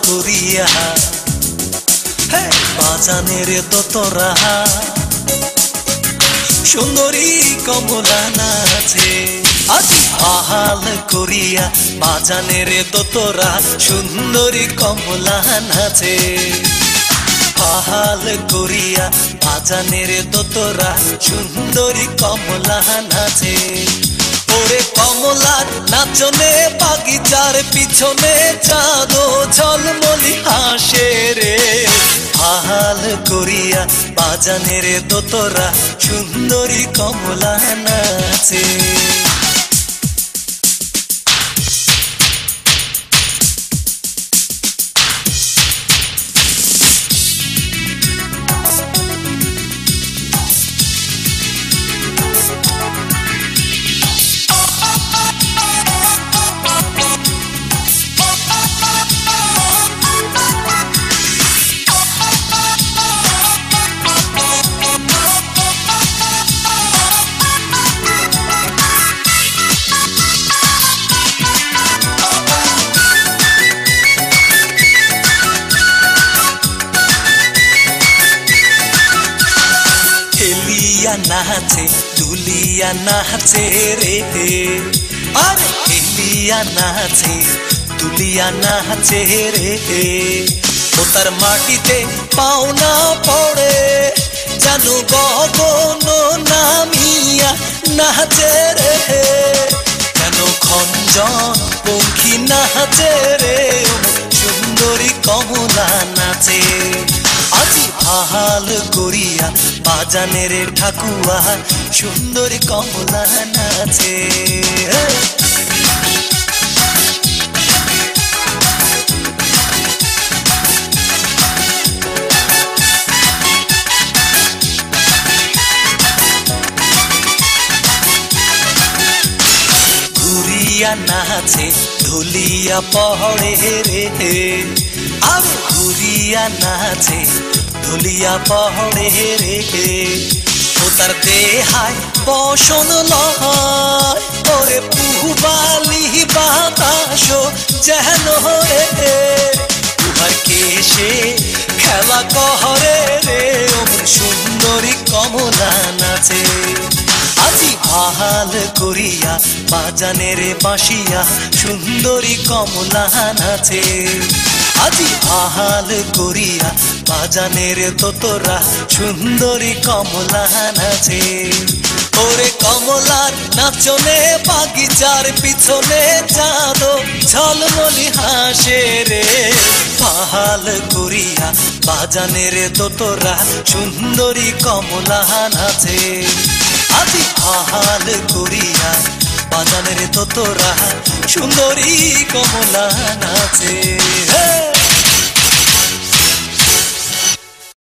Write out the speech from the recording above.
করিয়া বাজানে রে তোরা সুন্দরী কমলা নাচে আজি আহাল করিয়া বাজানে রে তোরা সুন্দরী কমলা নাচে আহাল করিয়া বাজানে রে তোরা সুন্দরী কমলা নাচে ওরে কমলার নাচনে বাগিচার পিছনে চাঁদ ঝলমলি হাসে রে আহাল করিয়া বাজানে রে তোরা সুন্দরী কমলা নাচে নাচে দুলিয়া নাচে রে আরে এলিয়া নাচে দুলিয়া নাচে রে ও তার মাটিতে পাও না পড়ে জানু গগন নামিয়া নাচে রে কেন খঞ্জন পঙ্খী নাচে রে সুন্দরী কমলা নাচে আজি আহাল করিয়া বাজানে রে ঠাকুয়া সুন্দরী কমলা নাচে ঘুরিয়া নাচে ধুলিয়া পড়ে রে আর ঘুরিয়া নাচে ধুলিয়া পড়ে রে ও তার দেহায় বসন লয় ওরে পুবালি বাতাস যেন রে উহার কেশে খেলা কহরে রে অমন সুন্দরী কমলা নাচে আজি আহাল করিয়া বাজানে রে বাঁশিয়া সুন্দরী কমলা নাচে আজি আহাল করিয়া বাজানে রে তোরা সুন্দরী কমলা নাচে ওরে কমলার নাচনে বাগিচার পিছনে চাঁদ ঝলমলি হাসে রে আহাল করিয়া বাজানে রে তোরা সুন্দরী কমলা নাচে আজি আহাল করিয়া বাজানে রে তোরা সুন্দরী কমলা নাচে